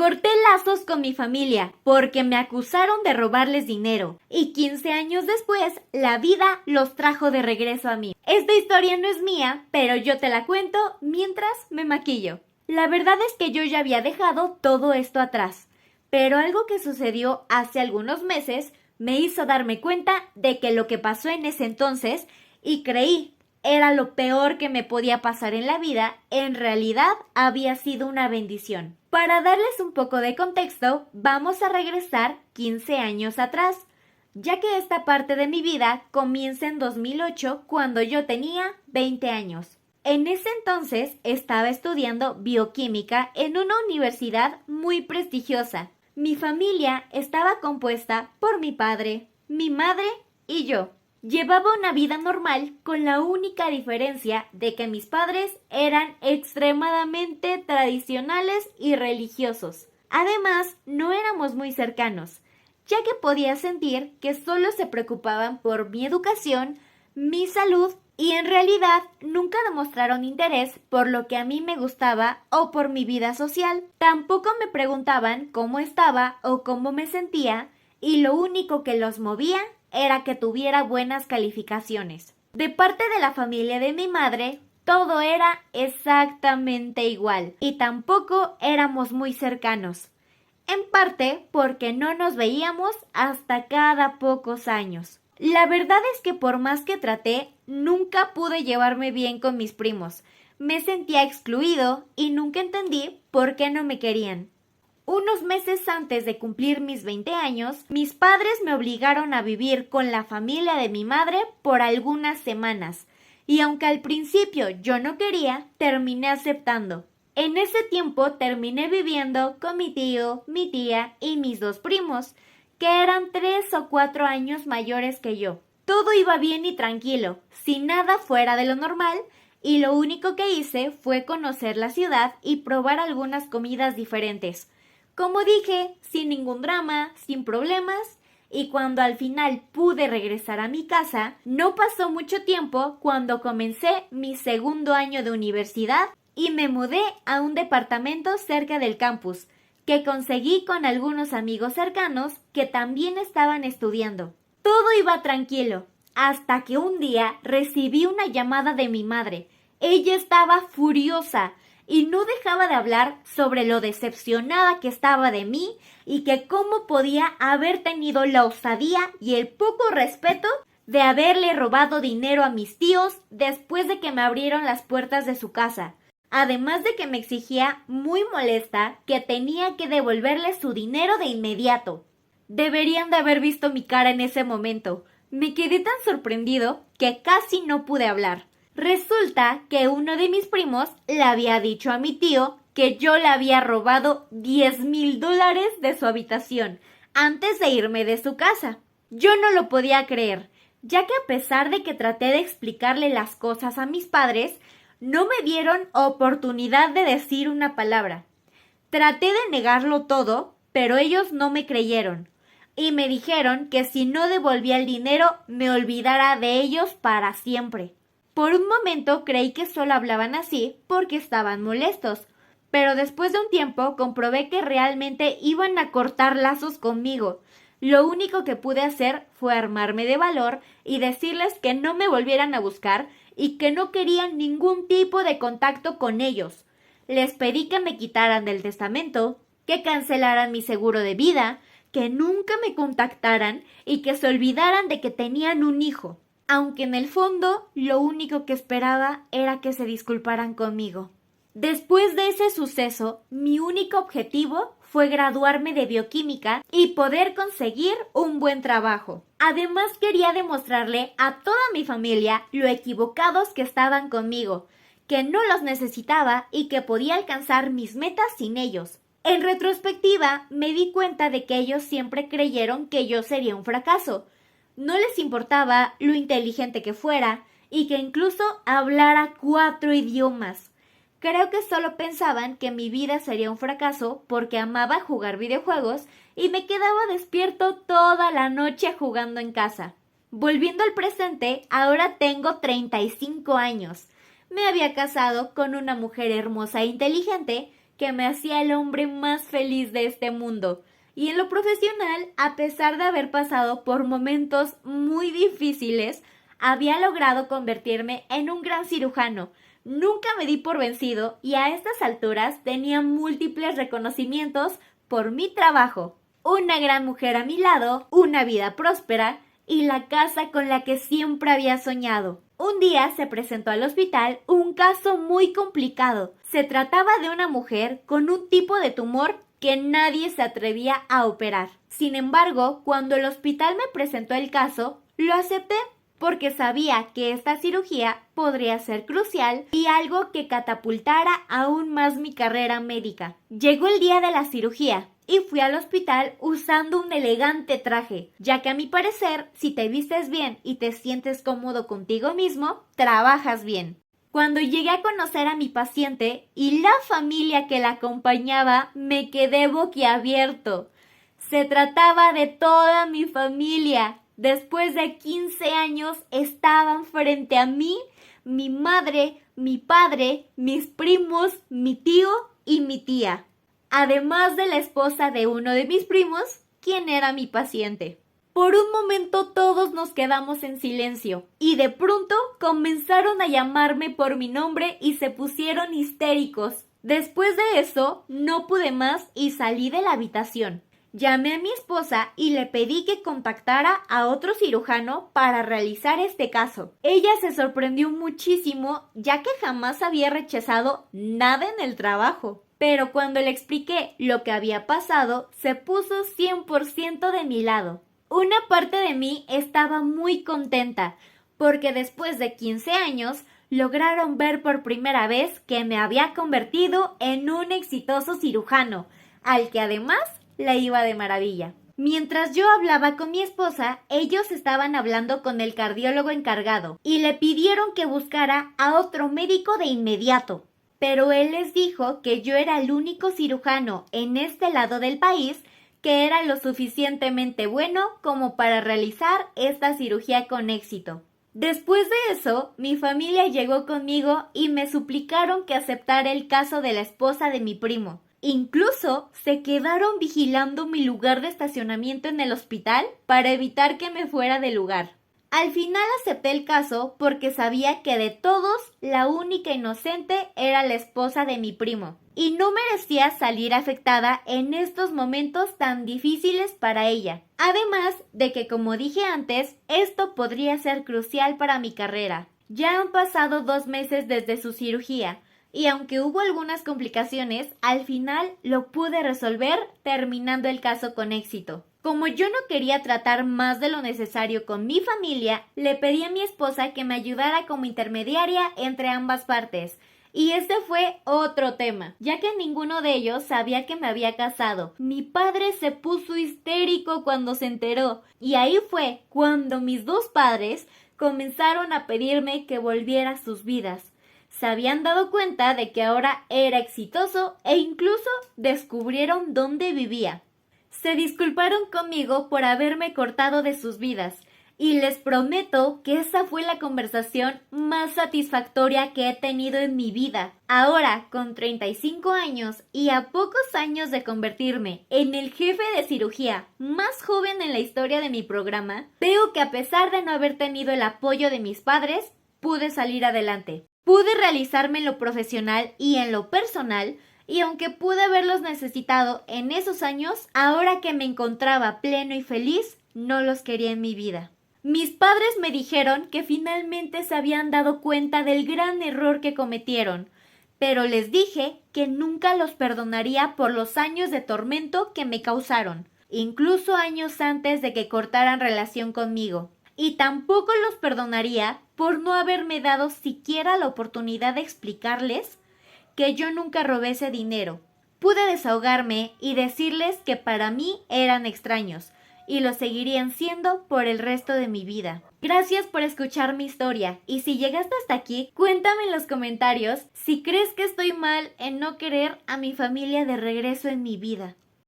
Corté lazos con mi familia porque me acusaron de robarles dinero y 15 años después la vida los trajo de regreso a mí. Esta historia no es mía, pero yo te la cuento mientras me maquillo. La verdad es que yo ya había dejado todo esto atrás, pero algo que sucedió hace algunos meses me hizo darme cuenta de que lo que pasó en ese entonces y creí era lo peor que me podía pasar en la vida, en realidad había sido una bendición. Para darles un poco de contexto, vamos a regresar 15 años atrás, ya que esta parte de mi vida comienza en 2008 cuando yo tenía 20 años. En ese entonces estaba estudiando bioquímica en una universidad muy prestigiosa. Mi familia estaba compuesta por mi padre, mi madre y yo. Llevaba una vida normal con la única diferencia de que mis padres eran extremadamente tradicionales y religiosos. Además, no éramos muy cercanos, ya que podía sentir que solo se preocupaban por mi educación, mi salud y en realidad nunca demostraron interés por lo que a mí me gustaba o por mi vida social. Tampoco me preguntaban cómo estaba o cómo me sentía y lo único que los movía era que tuviera buenas calificaciones. De parte de la familia de mi madre, todo era exactamente igual y tampoco éramos muy cercanos. En parte porque no nos veíamos hasta cada pocos años. La verdad es que por más que traté, nunca pude llevarme bien con mis primos. Me sentía excluido y nunca entendí por qué no me querían. Unos meses antes de cumplir mis 20 años, mis padres me obligaron a vivir con la familia de mi madre por algunas semanas, y aunque al principio yo no quería, terminé aceptando. En ese tiempo terminé viviendo con mi tío, mi tía y mis dos primos, que eran 3 o 4 años mayores que yo. Todo iba bien y tranquilo, sin nada fuera de lo normal, y lo único que hice fue conocer la ciudad y probar algunas comidas diferentes. Como dije, sin ningún drama, sin problemas, y cuando al final pude regresar a mi casa, no pasó mucho tiempo cuando comencé mi segundo año de universidad y me mudé a un departamento cerca del campus, que conseguí con algunos amigos cercanos que también estaban estudiando. Todo iba tranquilo, hasta que un día recibí una llamada de mi madre. Ella estaba furiosa y no dejaba de hablar sobre lo decepcionada que estaba de mí y que cómo podía haber tenido la osadía y el poco respeto de haberle robado dinero a mis tíos después de que me abrieron las puertas de su casa. Además de que me exigía, muy molesta, que tenía que devolverle su dinero de inmediato. Deberían de haber visto mi cara en ese momento. Me quedé tan sorprendido que casi no pude hablar. Resulta que uno de mis primos le había dicho a mi tío que yo le había robado $10,000 de su habitación antes de irme de su casa. Yo no lo podía creer, ya que a pesar de que traté de explicarle las cosas a mis padres, no me dieron oportunidad de decir una palabra. Traté de negarlo todo, pero ellos no me creyeron y me dijeron que si no devolvía el dinero me olvidara de ellos para siempre. Por un momento creí que solo hablaban así porque estaban molestos, pero después de un tiempo comprobé que realmente iban a cortar lazos conmigo. Lo único que pude hacer fue armarme de valor y decirles que no me volvieran a buscar y que no querían ningún tipo de contacto con ellos. Les pedí que me quitaran del testamento, que cancelaran mi seguro de vida, que nunca me contactaran y que se olvidaran de que tenían un hijo. Aunque en el fondo lo único que esperaba era que se disculparan conmigo. Después de ese suceso, mi único objetivo fue graduarme de bioquímica y poder conseguir un buen trabajo. Además quería demostrarle a toda mi familia lo equivocados que estaban conmigo, que no los necesitaba y que podía alcanzar mis metas sin ellos. En retrospectiva, me di cuenta de que ellos siempre creyeron que yo sería un fracaso. No les importaba lo inteligente que fuera y que incluso hablara 4 idiomas. Creo que solo pensaban que mi vida sería un fracaso porque amaba jugar videojuegos y me quedaba despierto toda la noche jugando en casa. Volviendo al presente, ahora tengo 35 años. Me había casado con una mujer hermosa e inteligente que me hacía el hombre más feliz de este mundo. Y en lo profesional, a pesar de haber pasado por momentos muy difíciles, había logrado convertirme en un gran cirujano. Nunca me di por vencido y a estas alturas tenía múltiples reconocimientos por mi trabajo. Una gran mujer a mi lado, una vida próspera y la casa con la que siempre había soñado. Un día se presentó al hospital un caso muy complicado. Se trataba de una mujer con un tipo de tumor que nadie se atrevía a operar. Sin embargo, cuando el hospital me presentó el caso, lo acepté porque sabía que esta cirugía podría ser crucial y algo que catapultara aún más mi carrera médica. Llegó el día de la cirugía y fui al hospital usando un elegante traje, ya que a mi parecer, si te vistes bien y te sientes cómodo contigo mismo, trabajas bien. Cuando llegué a conocer a mi paciente y la familia que la acompañaba, me quedé boquiabierto. Se trataba de toda mi familia. Después de 15 años estaban frente a mí, mi madre, mi padre, mis primos, mi tío y mi tía. Además de la esposa de uno de mis primos, quien era mi paciente. Por un momento todos nos quedamos en silencio y de pronto comenzaron a llamarme por mi nombre y se pusieron histéricos. Después de eso no pude más y salí de la habitación. Llamé a mi esposa y le pedí que contactara a otro cirujano para realizar este caso. Ella se sorprendió muchísimo ya que jamás había rechazado nada en el trabajo. Pero cuando le expliqué lo que había pasado, se puso 100% de mi lado. Una parte de mí estaba muy contenta porque después de 15 años lograron ver por primera vez que me había convertido en un exitoso cirujano, al que además le iba de maravilla. Mientras yo hablaba con mi esposa, ellos estaban hablando con el cardiólogo encargado y le pidieron que buscara a otro médico de inmediato. Pero él les dijo que yo era el único cirujano en este lado del país que era lo suficientemente bueno como para realizar esta cirugía con éxito. Después de eso, mi familia llegó conmigo y me suplicaron que aceptara el caso de la esposa de mi primo. Incluso se quedaron vigilando mi lugar de estacionamiento en el hospital para evitar que me fuera del lugar. Al final acepté el caso porque sabía que de todos la única inocente era la esposa de mi primo y no merecía salir afectada en estos momentos tan difíciles para ella. Además de que, como dije antes, esto podría ser crucial para mi carrera. Ya han pasado 2 meses desde su cirugía y aunque hubo algunas complicaciones, al final lo pude resolver terminando el caso con éxito. Como yo no quería tratar más de lo necesario con mi familia, le pedí a mi esposa que me ayudara como intermediaria entre ambas partes. Y este fue otro tema, ya que ninguno de ellos sabía que me había casado. Mi padre se puso histérico cuando se enteró, y ahí fue cuando mis dos padres comenzaron a pedirme que volviera a sus vidas. Se habían dado cuenta de que ahora era exitoso e incluso descubrieron dónde vivía. Se disculparon conmigo por haberme cortado de sus vidas y les prometo que esa fue la conversación más satisfactoria que he tenido en mi vida. Ahora, con 35 años y a pocos años de convertirme en el jefe de cirugía más joven en la historia de mi programa, veo que a pesar de no haber tenido el apoyo de mis padres, pude salir adelante. Pude realizarme en lo profesional y en lo personal. Y aunque pude haberlos necesitado en esos años, ahora que me encontraba pleno y feliz, no los quería en mi vida. Mis padres me dijeron que finalmente se habían dado cuenta del gran error que cometieron, pero les dije que nunca los perdonaría por los años de tormento que me causaron, incluso años antes de que cortaran relación conmigo. Y tampoco los perdonaría por no haberme dado siquiera la oportunidad de explicarles que yo nunca robé ese dinero. Pude desahogarme y decirles que para mí eran extraños y lo seguirían siendo por el resto de mi vida. Gracias por escuchar mi historia y si llegaste hasta aquí, cuéntame en los comentarios si crees que estoy mal en no querer a mi familia de regreso en mi vida.